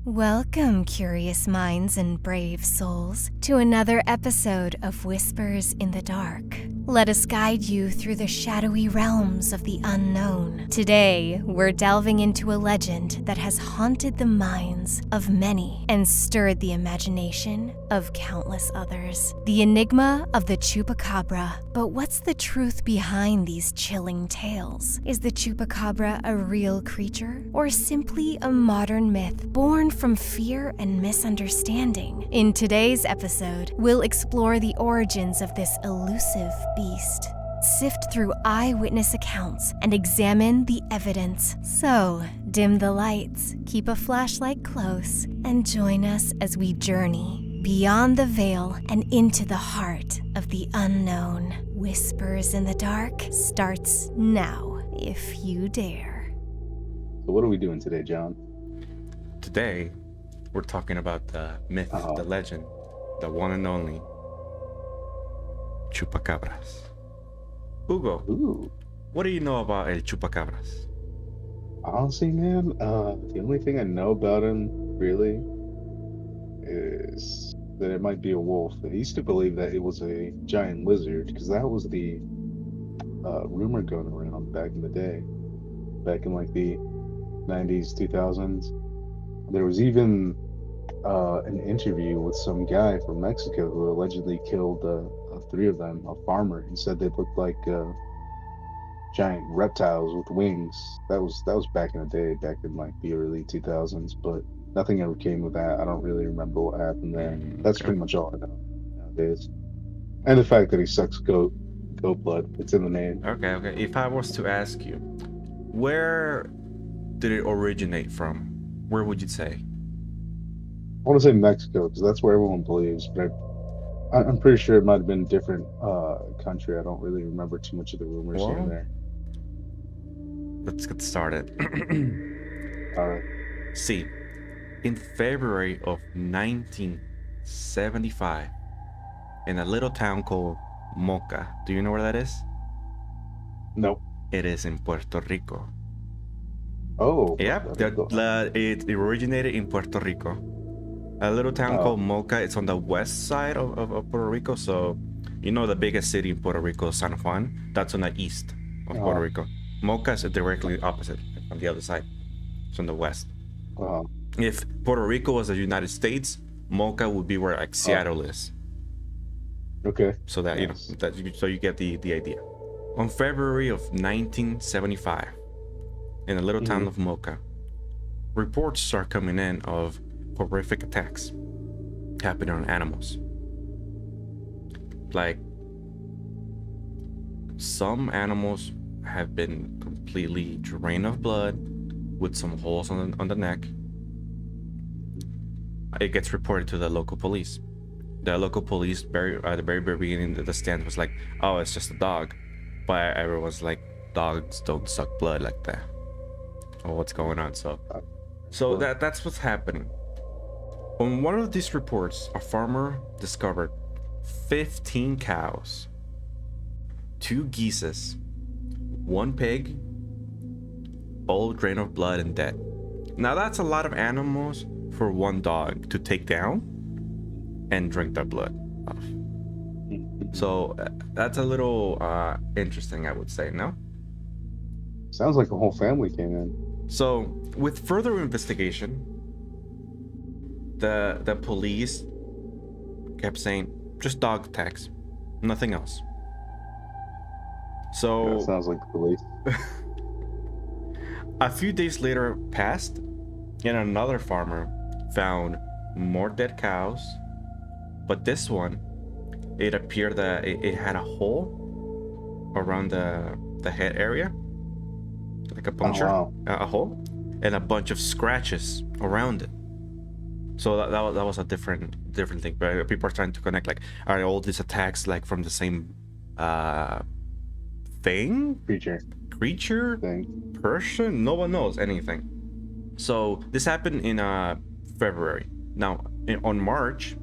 Welcome, curious minds and brave souls, to another episode of Whispers in the Dark. Let us guide you through the shadowy realms of the unknown. Today, we're delving into a legend that has haunted the minds of many and stirred the imagination of countless others. The enigma of the Chupacabra. But what's the truth behind these chilling tales? Is the Chupacabra a real creature, or simply a modern myth born from fear and misunderstanding? In today's episode, we'll explore the origins of this elusive beast, sift through eyewitness accounts, and examine the evidence. So, dim the lights, keep a flashlight close, and join us as we journey beyond the veil and into the heart of the unknown. Whispers in the Dark starts now, if you dare. So what are we doing today, John? Today, we're talking about the myth, the legend, the one and only Chupacabras. Hugo, Ooh. what do you know about El Chupacabras? Honestly, man, the only thing I know about him, really, is that it might be a wolf. I used to believe that it was a giant lizard, because that was the rumor going around back in the day. Back in, like, the 90s, 2000s. There was even an interview with some guy from Mexico who allegedly killed three of them, a farmer. He said they looked like giant reptiles with wings. That was back in the day, back in like the early 2000s, but nothing ever came of that. I don't really remember what happened there. That's pretty much all I know nowadays. And the fact that he sucks goat blood. It's in the name. Okay. If I was to ask you, where did it originate from? Where would you say? I want to say Mexico because that's where everyone believes, but I'm pretty sure it might have been a different country. I don't really remember too much of the rumors here and Well, there. let's get started. All right. See, in February of 1975, in a little town called Moca. Do you know where that is? Nope. It is in Puerto Rico. Oh. Yeah, it originated in Puerto Rico. A little town called Moca. It's on the west side of Puerto Rico. So, you know, the biggest city in Puerto Rico, San Juan. That's on the east of Puerto Rico. Moca is directly opposite, on the other side. It's on the west. If Puerto Rico was the United States, Moca would be where like Seattle is. Okay. So that so you get the idea. On February of 1975, in a little town of Moca, reports start coming in of horrific attacks happening on animals. Like, some animals have been completely drained of blood with some holes on the neck. It gets reported to the local police. The local police, at the very beginning, the stand was like, oh, it's just a dog. But everyone's like, dogs don't suck blood like that. Oh, what's going on? So that's what's happening. On one of these reports, a farmer discovered 15 cows, 2 geese, 1 pig, all drained of blood and dead. Now that's a lot of animals for one dog to take down and drink their blood off. So that's a little interesting, I would say, no? Sounds like a whole family came in. So with further investigation, the police kept saying just dog attacks, nothing else. So that sounds like the police. A few days later passed, and another farmer found more dead cows, but this one, it appeared that it had a hole around the head area, like a puncture, a hole, and a bunch of scratches around it. So that was a different thing. But people are trying to connect, like, are all these attacks like from the same creature person? No one knows anything. So this happened in February. Now on March,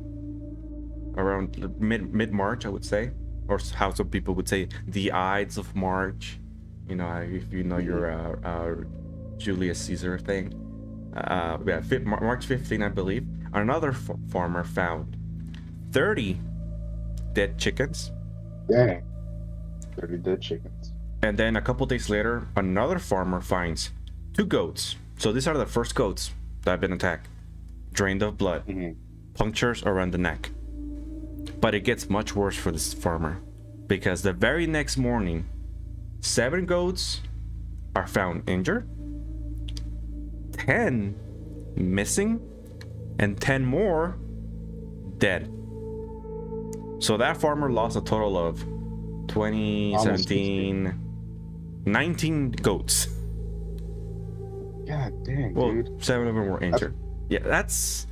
around mid-March, I would say, or how some people would say, the Ides of March. You know, if you know your Julius Caesar thing. March 15, I believe, another farmer found 30 dead chickens. Dang. 30 dead chickens. And then a couple days later, another farmer finds 2 goats. So these are the first goats that have been attacked, drained of blood, punctures around the neck. But it gets much worse for this farmer, because the very next morning, 7 goats are found injured, 10 missing, and 10 more dead. So that farmer lost a total of 19 goats. God dang, Well, dude. 7 of them were injured. Yeah, that's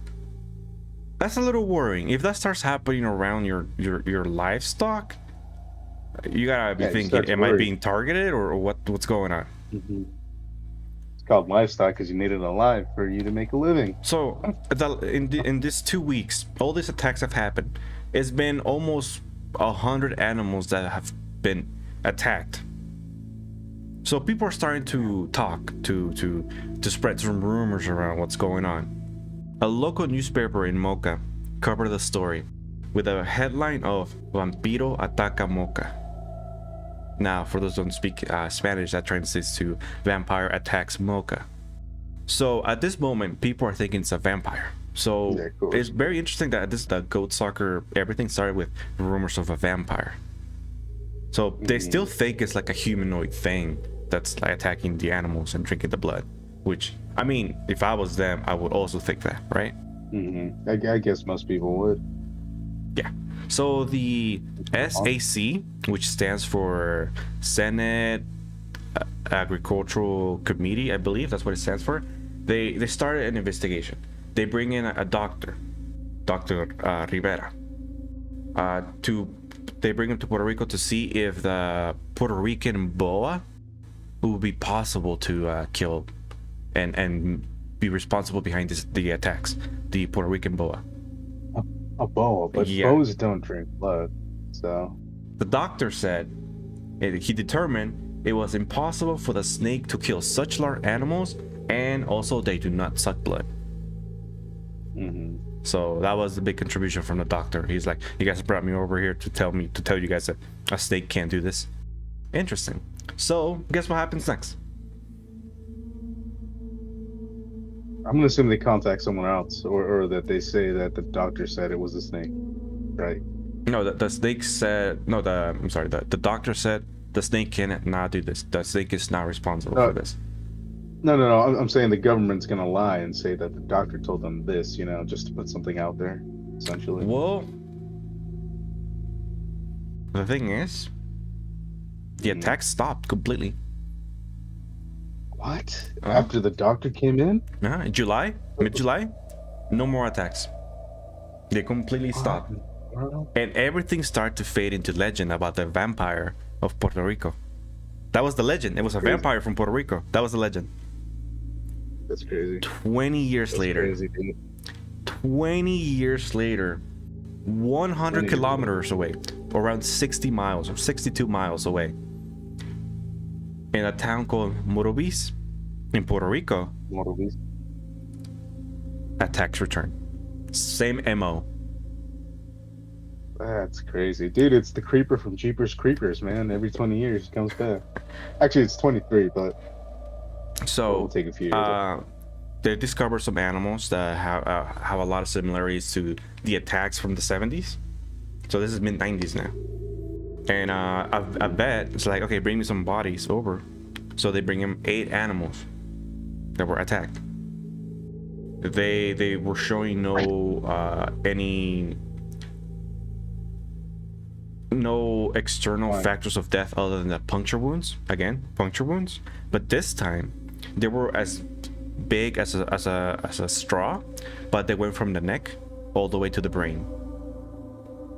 a little worrying. If that starts happening around your livestock, you gotta be thinking, am I being targeted or what's going on? It's called livestock because you need it alive for you to make a living. So in these 2 weeks, all these attacks have happened. It's been almost 100 animals that have been attacked. So people are starting to talk, to spread some rumors around what's going on. A local newspaper in Moca covered the story with a headline of Vampiro ataca Moca. Now, for those who don't speak Spanish, that translates to Vampire attacks Moca. So at this moment, people are thinking it's a vampire. So Yeah, cool. it's very interesting that the goat soccer, everything started with rumors of a vampire. So they still think it's like a humanoid thing that's like attacking the animals and drinking the blood. Which, I mean, if I was them, I would also think that, right? I guess most people would. Yeah. So the SAC, which stands for Senate Agricultural Committee, I believe that's what it stands for. They started an investigation. They bring in a doctor, Dr. Rivera, they bring him to Puerto Rico to see if the Puerto Rican boa would be possible to kill and be responsible behind the attacks. The Puerto Rican boa. A boa, but boas don't drink blood, so. The doctor said he determined it was impossible for the snake to kill such large animals, and also they do not suck blood. So that was the big contribution from the doctor. He's like, you guys brought me over here to tell you guys that a snake can't do this. Interesting. So guess what happens next? I'm gonna assume they contact someone else, or that they say that the doctor said it was a snake, right? No, the snake said no. The doctor said the snake cannot do this. The snake is not responsible for this. No. I'm saying the government's gonna lie and say that the doctor told them this, just to put something out there, essentially. Well, the thing is, the attack stopped completely. What? After the doctor came in? Mid-July, no more attacks. They completely stopped. And everything started to fade into legend about the vampire of Puerto Rico. That was the legend. It was a vampire from Puerto Rico. That was the legend. That's crazy. 20 years later. Crazy, dude. 20 years later, 100 kilometers away, around 60 miles or 62 miles away, in a town called Morovis in Puerto Rico, attacks return. Same MO. That's crazy. Dude, it's the creeper from Jeepers Creepers, man. Every 20 years it comes back. Actually, it's 23, but so it'll take a few years. They discovered some animals that have a lot of similarities to the attacks from the 70s. So this is mid-90s now. And I bet it's like, okay, bring me some bodies over. So they bring him 8 animals that were attacked. They were showing no external factors of death other than the puncture wounds. Again, puncture wounds. But this time, they were as big as a straw, but they went from the neck all the way to the brain.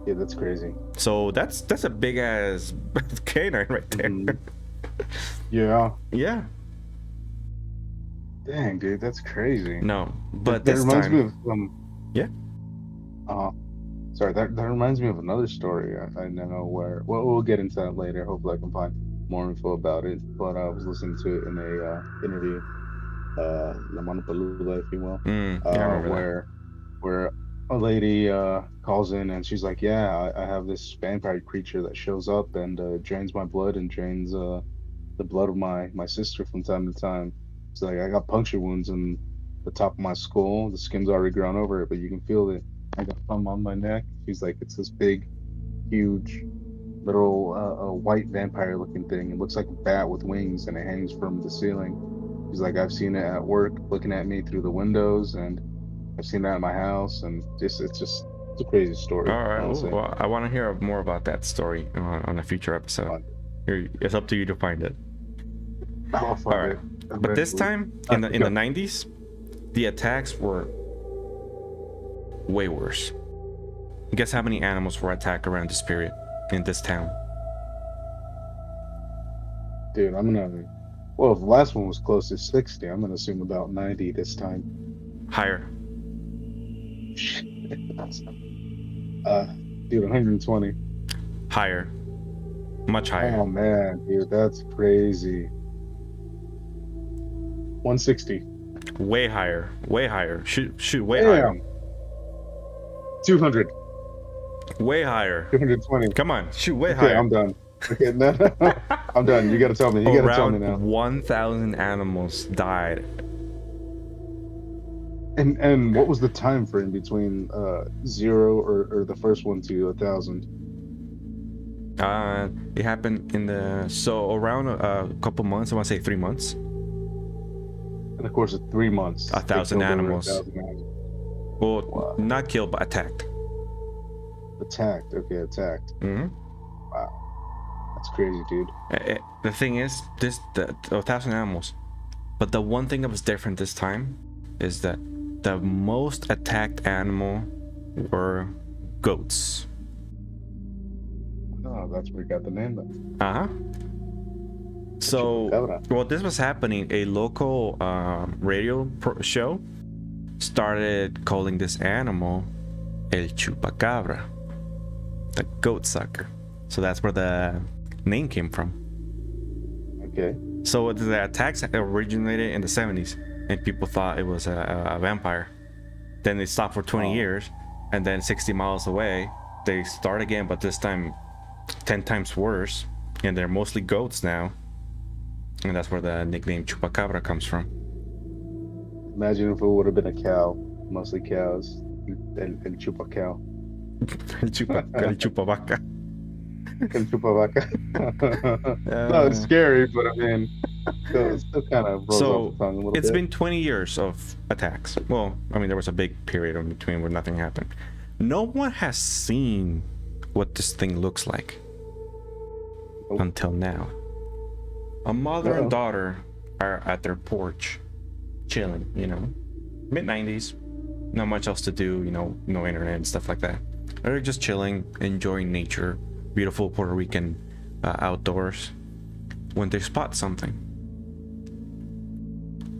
Yeah, that's crazy. So that's a big ass canine right there. Yeah. Yeah. Dang, dude, that's crazy. No, but that this reminds time, me of yeah. Sorry, that reminds me of another story. I know where. Well, we'll get into that later. Hopefully, I can find more info about it. But I was listening to it in a interview, La Mano Peluda, if you will, Yeah, I remember that. where a lady calls in and she's like, "Yeah, I have this vampire creature that shows up and drains my blood and drains the blood of my sister from time to time. It's like I got puncture wounds in the top of my skull. The skin's already grown over it, but you can feel it. I got thumb on my neck." She's like, "It's this big, huge, little white vampire looking thing. It looks like a bat with wings and it hangs from the ceiling." She's like, "I've seen it at work, looking at me through the windows, and I've seen that at my house, and it's a crazy story, All right. Ooh, honestly." well, I want to hear more about that story on a future episode. It's up to you to find it. I'll All find right. it But this eventually. time in the Go. 90s, the attacks were way worse. Guess how many animals were attacked around this period in this town? Dude, I'm gonna. Well, if the last one was close to 60, I'm gonna assume about 90 this time. Higher. Shit. Uh, dude, 120. Higher. Much higher. Oh man, dude, that's crazy. 160. Way higher. Way higher. Shoot, way higher. Damn. 200. Way higher. 220. Come on, shoot, way Okay, higher. I'm done. Okay, no, I'm done. You gotta tell me. You gotta tell me Around now. 1,000 animals died. And what was the time frame between zero or the first one to 1,000? It happened in around a couple months. I want to say 3 months. In the course of 3 months, they 1,000 killed over animals. 1,000 animals. Well, Wow. not killed, but attacked. Attacked. Okay, attacked. Hmm. Wow, that's crazy, dude. The thing is, the 1,000 animals. But the one thing that was different this time is that the most attacked animal were goats. Oh, that's where you got the name then. Uh-huh. So, Chupacabra. well, this was happening. A local radio show started calling this animal El Chupacabra, the goat sucker. So that's where the name came from. Okay. So the attacks originated in the 70s, and people thought it was a vampire. Then they stopped for 20 years, and then 60 miles away, they start again, but this time 10 times worse, and they're mostly goats now. And that's where the nickname Chupacabra comes from. Imagine if it would have been a cow, mostly cows, and chupa cow. El Chupavaca. El chupavaca. No, it's scary, but I mean, it still kind of rolls off the tongue a little bit. It's been 20 years of attacks. Well, I mean, there was a big period in between where nothing happened. No one has seen what this thing looks like until now. A mother and daughter are at their porch, chilling, mid-90s, not much else to do, no internet and stuff like that. They're just chilling, enjoying nature, beautiful Puerto Rican outdoors, when they spot something.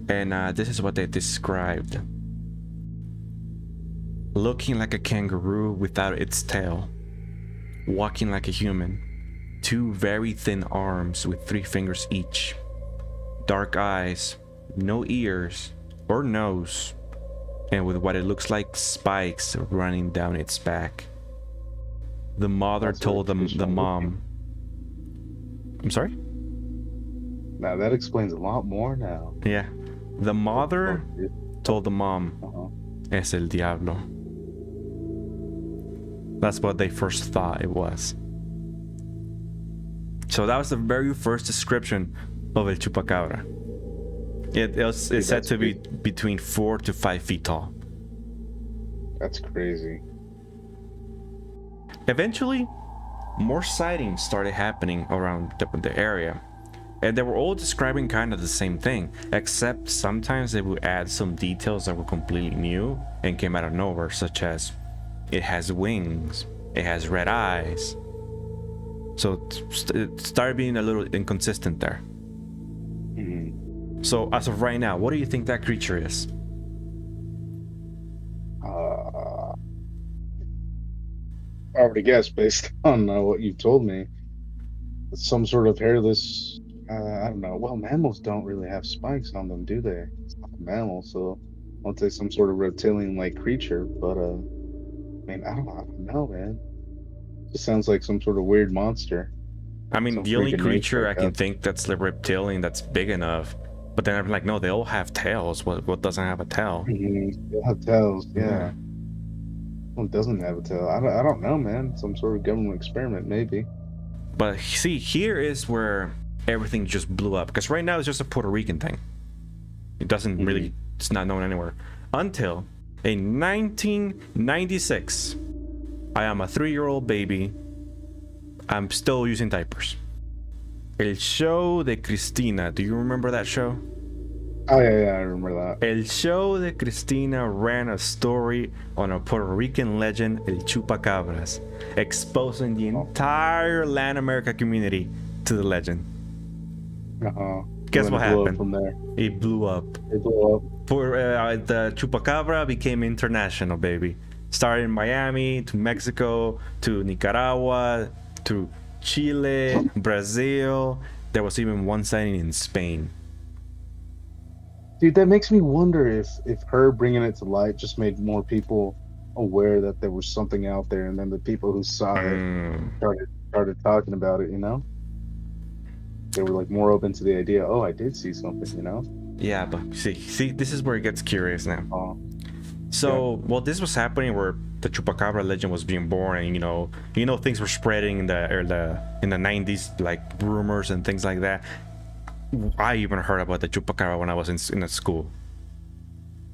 And this is what they described. Looking like a kangaroo without its tail, walking like a human, 2 very thin arms with 3 fingers each, dark eyes, no ears or nose, and with what it looks like spikes running down its back. The mother told the mom. I'm sorry? Now that explains a lot more now. Yeah. The mother told the mom, Es el diablo. That's what they first thought it was. So that was the very first description of El Chupacabra. It's said to be between 4 to 5 feet tall. That's crazy. Eventually, more sightings started happening around the area. And they were all describing kind of the same thing, except sometimes they would add some details that were completely new and came out of nowhere, such as it has wings, it has red eyes. So it started being a little inconsistent there. Mm-hmm. So as of right now, what do you think that creature is? I already guessed based on what you've told me. It's some sort of hairless I don't know. Well, mammals don't really have spikes on them, do they? It's not a mammal, so I would say some sort of reptilian-like creature. But I mean, I don't know, man. Just sounds like some sort of weird monster, I mean, some the freak only of nature, creature I I can guess. think that's like reptilian that's big enough. But then I'm like, no, they all have tails. What doesn't have a tail? They have tails, Yeah. yeah. One doesn't have a tail. I don't know, man. Some sort of government experiment, maybe. But see, here is where everything just blew up. Because right now it's just a Puerto Rican thing. It doesn't Hmm. really, it's not known anywhere. Until in 1996, I am a 3-year-old baby. I'm still using diapers. El Show de Cristina. Do you remember that show? Oh yeah, I remember that. El Show de Cristina ran a story on a Puerto Rican legend, El Chupacabras, exposing the Oh, entire Latin America community to the legend. uh-huh. And Guess then what it blew up happened? from there. It blew up. It blew up. The Chupacabra became international, baby. Started in Miami to Mexico to Nicaragua to Chile, Brazil. There was even one sighting in Spain. Dude, that makes me wonder if her bringing it to light just made more people aware that there was something out there, and then the people who saw it Mm, started talking about it. They were like more open to the idea. Oh, I did see something. yeah, but see, this is where it gets curious now. Oh, yeah. So, while this was happening, where the Chupacabra legend was being born, and things were spreading in the 90s, like rumors and things like that. I even heard about the Chupacabra when I was in a school.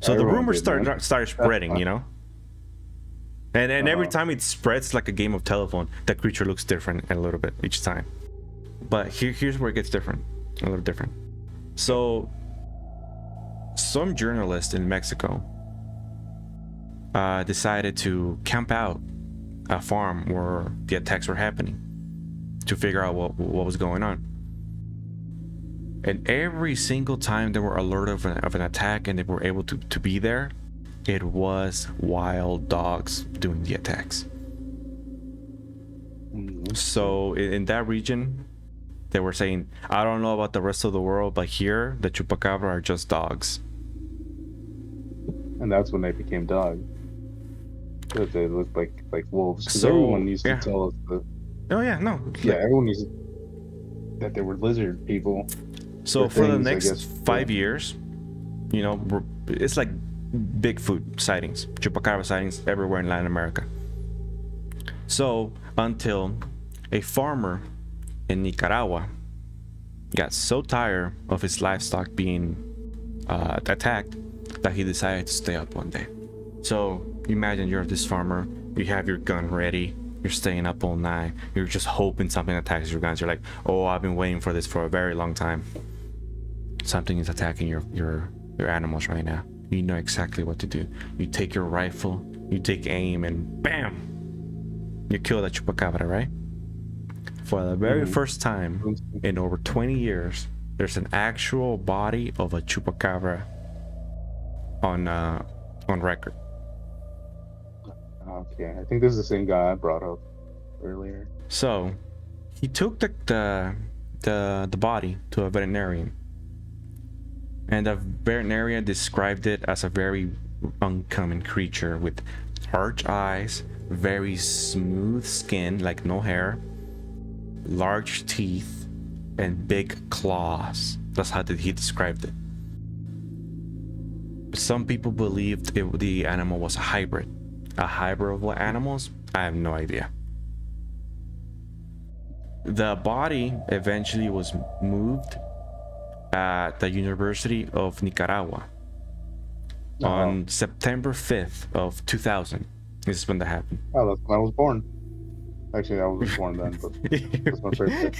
So the Everyone rumors did, man. started spreading, and every Uh, time it spreads like a game of telephone, the creature looks different a little bit each time. But here's where it gets different, a little different. So some journalist in Mexico decided to camp out a farm where the attacks were happening to figure out what was going on. And every single time they were alerted of an attack and they were able to be there, it was wild dogs doing the attacks. So in that region, they were saying, I don't know about the rest of the world, but here, the Chupacabra are just dogs. and that's when they became dogs. Because they looked like wolves. Because So, everyone used yeah. to tell us Oh, yeah, no. yeah, everyone used that they were lizard people. So or for the things, I next guess, 5 years, it's like Bigfoot sightings, Chupacabra sightings everywhere in Latin America. So until a farmer in Nicaragua got so tired of his livestock being attacked that he decided to stay up one day. So imagine you're this farmer, you have your gun ready, you're staying up all night, you're just hoping something attacks your guns. You're like, oh, I've been waiting for this for a very long time. Something is attacking your animals right now. You know exactly what to do. You take your rifle, you take aim, and bam, you kill that Chupacabra, right? For the very first time in over 20 years, there's an actual body of a Chupacabra on record. Okay, I think this is the same guy I brought up earlier. So he took the body to a veterinarian, and the veterinarian described it as a very uncommon creature with large eyes, very smooth skin, like no hair, large teeth, and big claws. That's how he described it. Some people believed the animal was a hybrid. A hybrid of what animals? I have no idea. The body eventually was moved at the University of Nicaragua on September 5th of 2000. This is when that happened. Oh, that's when I was born. Actually, I wasn't born then, but that's my birthday.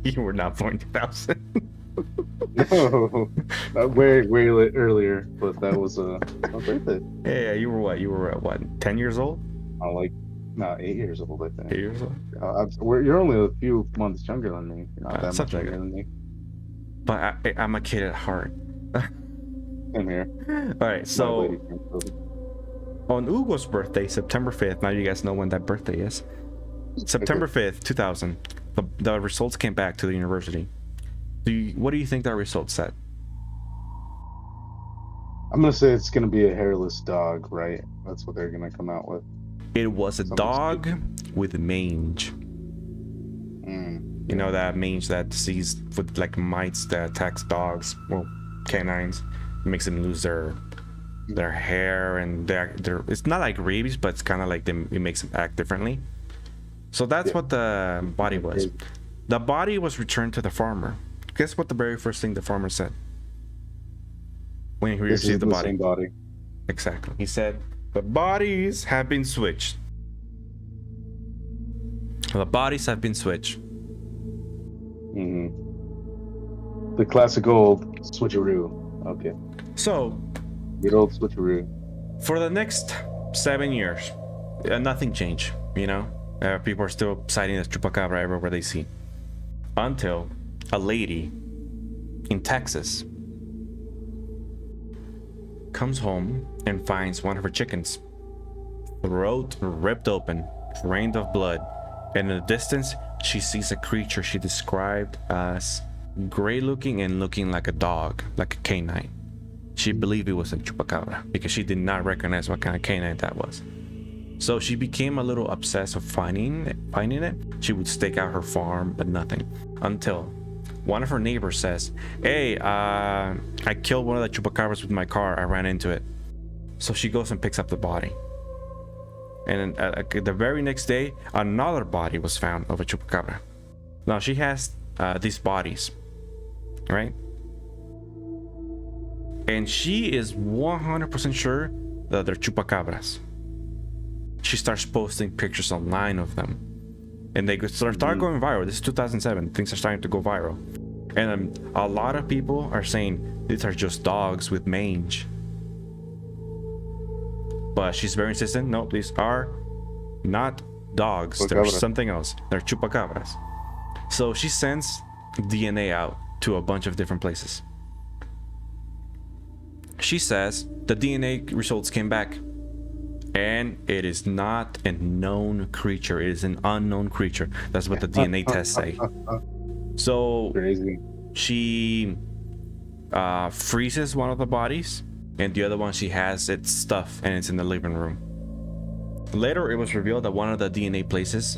You were not born in 2000. No, way earlier, but that was my birthday. Yeah, you were what? You were what? 10 years old? Like, no, 8 years old, I think. 8 years old? You're only a few months younger than me. You're not that much something like younger that. than me. But I'm a kid at heart. Same here. All right, Not a so lady friend, so- on Hugo's birthday, September 5th, now you guys know when that birthday is. September 5th, 2000, the results came back to the university. What do you think that result said? I'm gonna say it's gonna be a hairless dog, right? That's what they're gonna come out with. It was a Something dog stupid. with mange. You know that mange that disease with like mites that attacks dogs, well, canines, makes them lose their hair and their. It's not like rabies, but it's kind of like them. It makes them act differently. So that's what the body was. The body was returned to the farmer. Guess what the very first thing the farmer said when he This is received the the body? same body. Exactly. He said the bodies have been switched. The bodies have been switched. The classic old switcheroo. Okay. So, Good old switcheroo. for the next 7 years, nothing changed. You know, people are still citing the Chupacabra everywhere they see. Until a lady in Texas comes home and finds one of her chickens, throat ripped open, drained of blood, and in the distance she sees a creature she described as gray looking and looking like a dog, like a canine. She believed it was a Chupacabra because she did not recognize what kind of canine that was. So she became a little obsessed with finding it. She would stake out her farm, but nothing. Until one of her neighbors says, "Hey, I killed one of the Chupacabras with my car. I ran into it." So she goes and picks up the body. And the very next day, another body was found of a Chupacabra. Now she has these bodies, right? And she is 100% sure that they're Chupacabras. She starts posting pictures online of them, and they start going viral. This is 2007. Things are starting to go viral, and a lot of people are saying these are just dogs with mange. But she's very insistent. No, these are not dogs. They're Chupacabra. something else. They're Chupacabras. So she sends DNA out to a bunch of different places. She says the DNA results came back, and it is not a known creature. It is an unknown creature. That's what the DNA tests say. So Crazy. she freezes one of the bodies, and the other one she has its stuff, and it's in the living room. Later, it was revealed that one of the DNA places,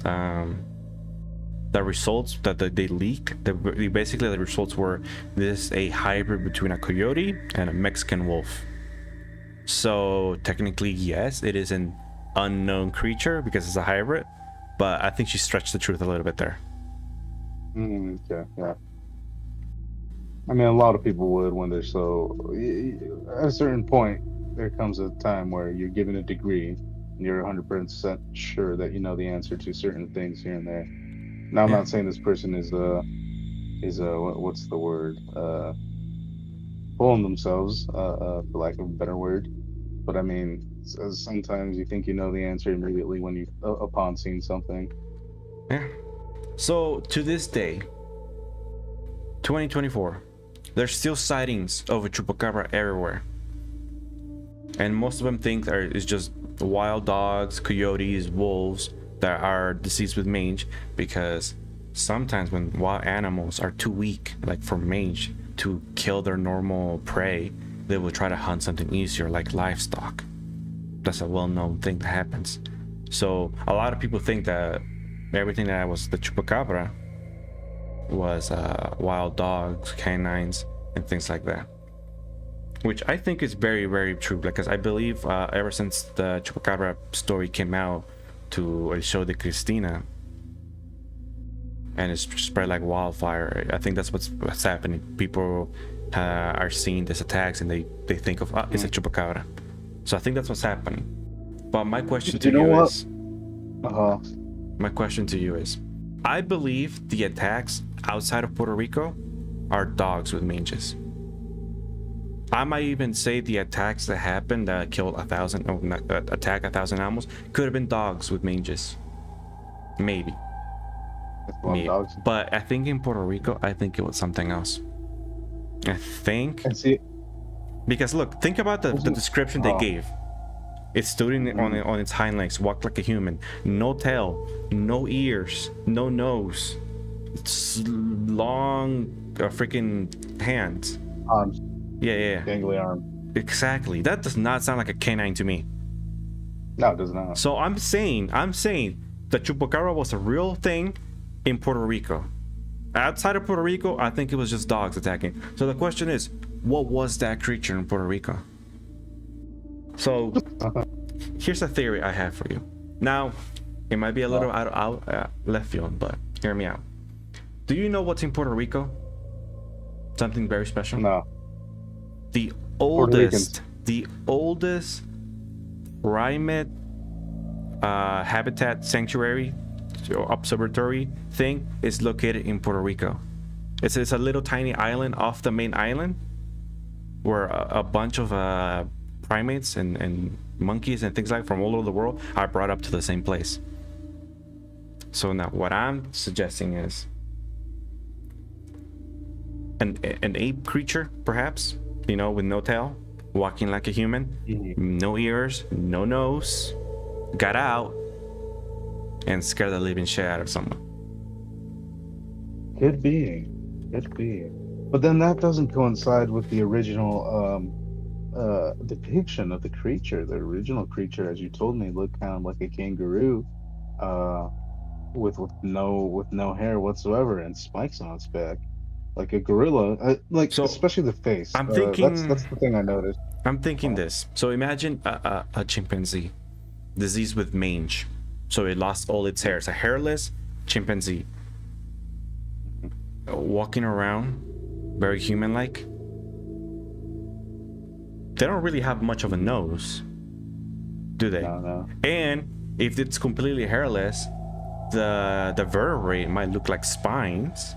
the results that they leaked, basically the results were this is a hybrid between a coyote and a Mexican wolf. So technically, yes, it is an unknown creature because it's a hybrid, but I think she stretched the truth a little bit there. Okay, yeah. I mean, a lot of people would when they're so. At a certain point, there comes a time where you're given a degree, and you're 100% sure that you know the answer to certain things here and there. Now, I'm not saying this person is what's the word? Fooling themselves, for lack of a better word. But I mean, sometimes you think you know the answer immediately when you upon seeing something. Yeah. So to this day, 2024, there's still sightings of a Chupacabra everywhere, and most of them think it's just wild dogs, coyotes, wolves that are diseased with mange, because sometimes when wild animals are too weak, like for mange, to kill their normal prey, they will try to hunt something easier like livestock. That's a well-known thing that happens. So a lot of people think that everything that was the Chupacabra was wild dogs, canines, and things like that, which I think is very, very true, because I believe ever since the Chupacabra story came out to El Show de Cristina, and it's spread like wildfire, I think that's what's happening. People are seeing these attacks and they think of it's a Chupacabra. So I think that's what's happening. But my question to you is, my question to you is, I believe the attacks outside of Puerto Rico are dogs with manges. I might even say the attacks that happened that killed 1,000, attack 1,000 animals, could have been dogs with manges. Maybe. Maybe. Dogs. But I think in Puerto Rico, I think it was something else. I think. And see, because look, think about the description they gave. It stood on its hind legs, walked like a human, no tail, no ears, no nose. It's long freaking hands. Arms, Yeah. gangly arms. Exactly. That does not sound like a canine to me. No, it does not. So I'm saying the Chupacabra was a real thing in Puerto Rico. Outside of Puerto Rico, I think it was just dogs attacking. So the question is, what was that creature in Puerto Rico? So here's a theory I have for you. Now, it might be a little out left field, but hear me out. Do you know what's in Puerto Rico? Something very special? No. The Puerto Ricans. oldest primate habitat sanctuary or observatory thing is located in Puerto Rico. It's a little tiny island off the main island where a bunch of primates and monkeys and things like from all over the world are brought up to the same place. So now what I'm suggesting is an ape creature, perhaps, with no tail, walking like a human, no ears, no nose, got out and scared the living shit out of someone. Could be. But then that doesn't coincide with the original depiction of the creature. The original creature, as you told me, looked kind of like a kangaroo, with no hair whatsoever and spikes on its back, like a gorilla. So especially the face. I'm That's thinking the thing I noticed. this. So imagine a chimpanzee diseased with mange. So it lost all its hair. It's a hairless chimpanzee walking around very human-like. They don't really have much of a nose, do they? No. And if it's completely hairless, the vertebrae might look like spines.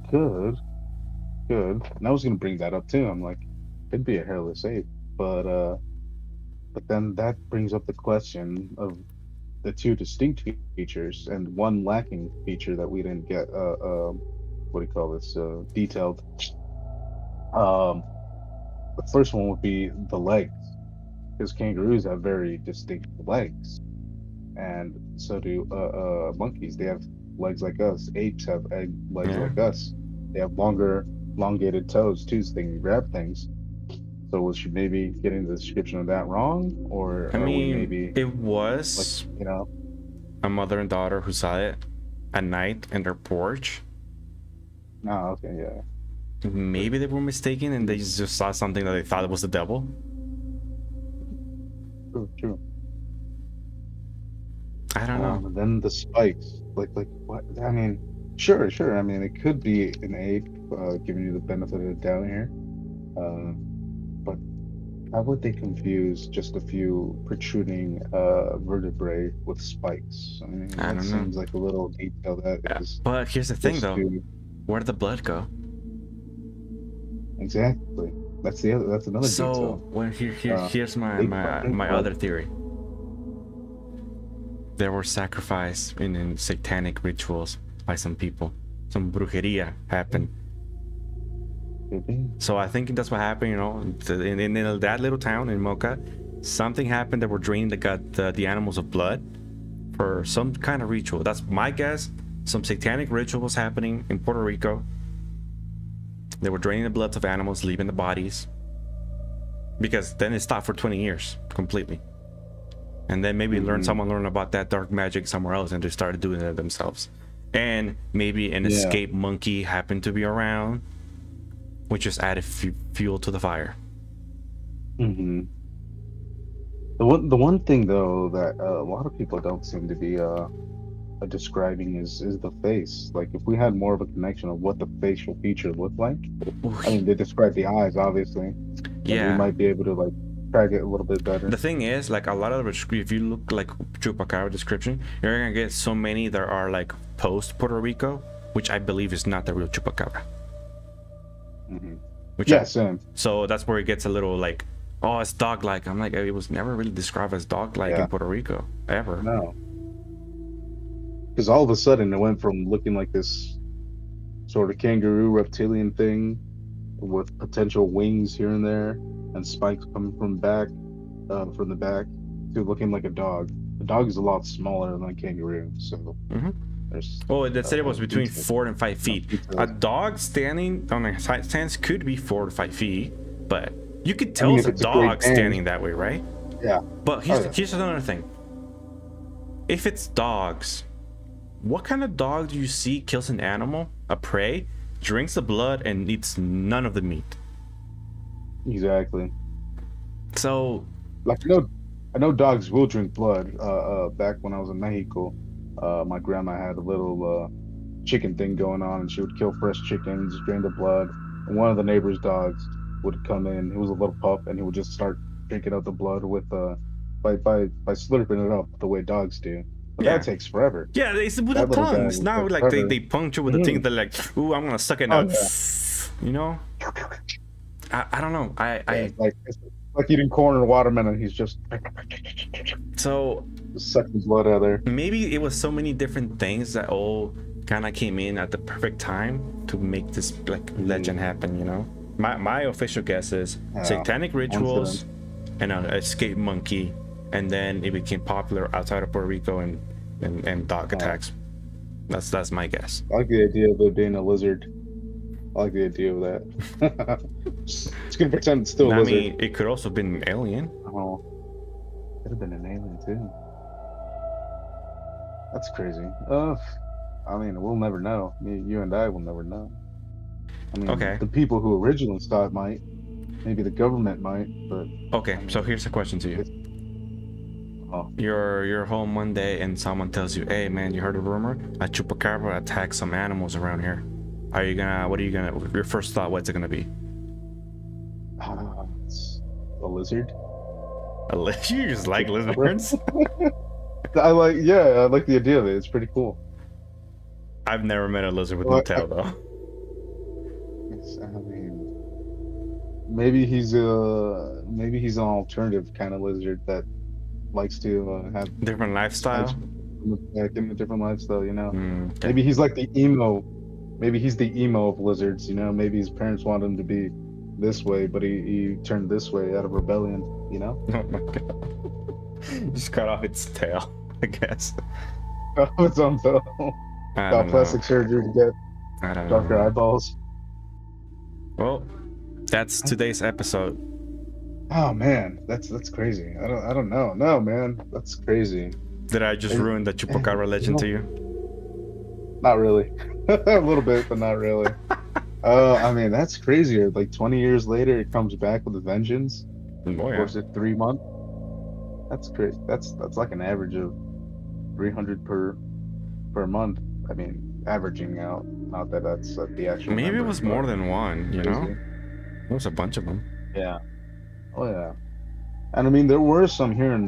Good. And I was gonna bring that up too. I'm like, it'd be a hairless ape, but then that brings up the question of the two distinct features and one lacking feature that we didn't get. What do you call this? Detailed. The first one would be the legs, because kangaroos have very distinct legs, and so do monkeys. They have legs like us. Apes have legs Yeah. like us. They have longer, elongated toes too, so they can grab things. So was she maybe getting the description of that wrong, or I are we mean, maybe it was a mother and daughter who saw it at night in their porch. Oh, okay, yeah. Maybe they were mistaken and they just saw something that they thought it was the devil. True. I don't know. And then the spikes, like what? I mean, sure. I mean, it could be an ape, giving you the benefit of the doubt here. But how would they confuse just a few protruding vertebrae with spikes? I mean, I that don't know. seems like a little detail that is But here's the thing, just though. too- Where'd the blood go? Exactly. That's another So detail. here's my They find my blood. other theory. There were sacrifice in satanic rituals by some people. Some brujeria happened. Could be. So I think that's what happened. In that little town in Mocha, something happened that were draining the animals of blood for some kind of ritual. That's my guess. Some satanic ritual was happening in Puerto Rico. They were draining the bloods of animals, leaving the bodies. Because then it stopped for 20 years completely. And then maybe someone learned about that dark magic somewhere else and they started doing it themselves. And maybe an escaped monkey happened to be around, which just added fuel to the fire. Mm-hmm. The one thing though that a lot of people don't seem to be describing is the face. Like if we had more of a connection of what the facial feature looked like. I mean, they describe the eyes obviously, and we Yeah. might be able to like track it a little bit better. The thing is, like a lot of if you look like Chupacabra description, you're gonna get so many that are like post Puerto Rico, which I believe is not the real Chupacabra. Which Same. So that's where it gets a little like, oh, it's dog-like. I'm like, it was never really described as dog-like in Puerto Rico ever. No. Because all of a sudden it went from looking like this sort of kangaroo reptilian thing with potential wings here and there and spikes coming from the back to looking like a dog. The dog is a lot smaller than a kangaroo, so There's Oh, they said it was between details. 4 and 5 feet. Details. A dog standing on a stance could be 4 to 5 feet, but you could I tell mean, it's if a it's a Great dog Dane, standing that way, right? yeah. But Oh, yeah. here's another thing. If it's dogs, what kind of dog do you see kills an animal, a prey, drinks the blood, and eats none of the meat? Exactly. So, Like I know dogs will drink blood. Back when I was in Mexico, my grandma had a little chicken thing going on, and she would kill fresh chickens, drain the blood. And one of the neighbor's dogs would come in. He was a little pup, and he would just start drinking out the blood with by slurping it up the way dogs do. But that yeah. takes forever. Yeah, it's with the That little guy tongues. would Now, take like, forever. they puncture with the Mhm. thing. They're like, ooh, I'm gonna suck it Oh now. yeah, You know? I don't know. yeah. It's like eating corn or watermelon. He's So just sucking blood out of there. maybe it was so many different things that all kind of came in at the perfect time to make this like legend happen, you know. My official guess is Yeah, satanic rituals coincidence. and an escape monkey, and then it became popular outside of Puerto Rico and dog attacks. That's my guess. I like the idea of it being a lizard. I like the idea of that. Just gonna pretend it's still a I lizard. mean, it could also have been an alien. Oh, could have been an alien too. That's crazy. I mean, we'll never know. You and I will never know. I mean, Okay. the people who originally saw it might. Maybe the government might, but Okay, I mean, so here's a question to you. it's, oh, You're home one day and someone tells you, "Hey man, you heard a rumor? A chupacabra attacked some animals around here." What are you gonna? Your first thought? What's it gonna be? it's a lizard. You just like Chupacabra. lizards? I like the idea of it. It's pretty cool. I've never met a lizard with no Well, tail though. I mean, maybe he's an alternative kind of lizard that likes to have Different lifestyle. like in a different lifestyle, you know. Okay. Maybe he's like the emo. Maybe he's the emo of lizards, you know. Maybe his parents want him to be this way, but he turned this way out of rebellion, you know. Oh my god. Just cut off its tail, I guess. It's on tail. I Got don't know. plastic surgery to get I don't darker know. eyeballs. Well, that's today's episode. Oh man, that's crazy. I don't know. No man, that's crazy. Did I just ruin the chupacabra legend to you? Not really. A little bit, but not really. I mean, that's crazier. Like 20 years later, it comes back with a vengeance. Oh Or yeah. is it 3 months? That's crazy. That's like an average of 300 per month. I mean, averaging out. Not that that's the actual. Maybe it number, was but more than one. You know, crazy. there was a bunch of them. Yeah. Oh yeah. And I mean, there were some here in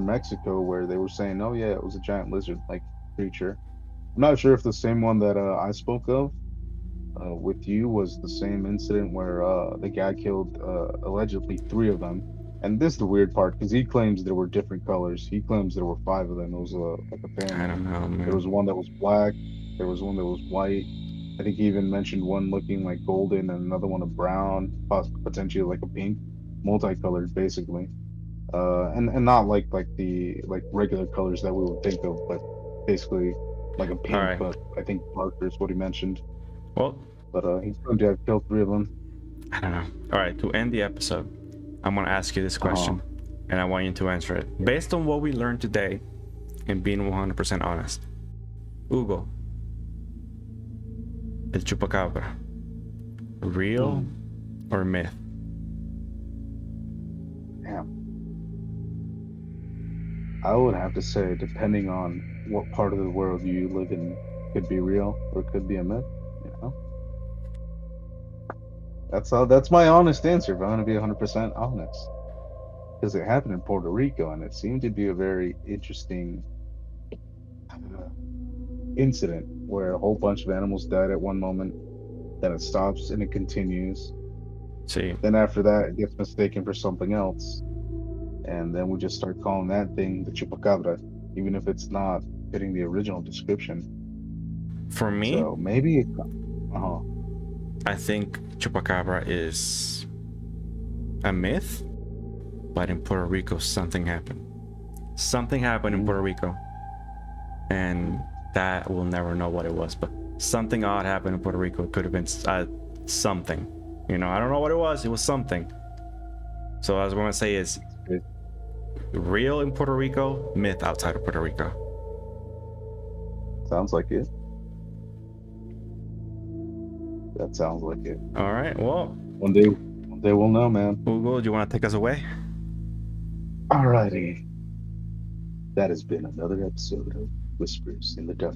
Mexico where they were saying, "Oh yeah, it was a giant lizard-like creature." I'm not sure if the same one that I spoke of with you was the same incident where the guy killed allegedly 3 of them. And this is the weird part because he claims there were different colors. He claims there were 5 of them. It was like a I family. don't know, There man. was one that was black. There was one that was white. I think he even mentioned one looking like golden and another one a brown, potentially like a pink, multicolored basically. And not like the regular colors that we would think of, but basically like a All pink, right. but I think darker is what he mentioned. Well, But he claimed to have killed 3 of them. I don't know. All right. To end the episode, I'm gonna ask you this question, and I want you to answer it based on what we learned today, and being 100% honest. Hugo, el chupacabra, real or myth? Damn. I would have to say, depending on what part of the world you live in, could be real or could be a myth. You know, that's my honest answer. If I'm going to be 100% honest, because it happened in Puerto Rico, and it seemed to be a very interesting incident where a whole bunch of animals died at one moment, then it stops and it continues. See, Then after that, it gets mistaken for something else, and then we just start calling that thing the chupacabra, even if it's not fitting the original description. for me, So maybe, I think chupacabra is a myth, but in Puerto Rico, something happened. Something happened in Puerto Rico, and that we'll never know what it was. But something odd happened in Puerto Rico. It could have been something. You know, I don't know what it was. It was something. So I was going to say is real in Puerto Rico, myth outside of Puerto Rico. Sounds like it. That sounds like it. All right. Well, One day we'll know, man. Google, do you want to take us away? Alrighty. That has been another episode of Whispers in the Dark.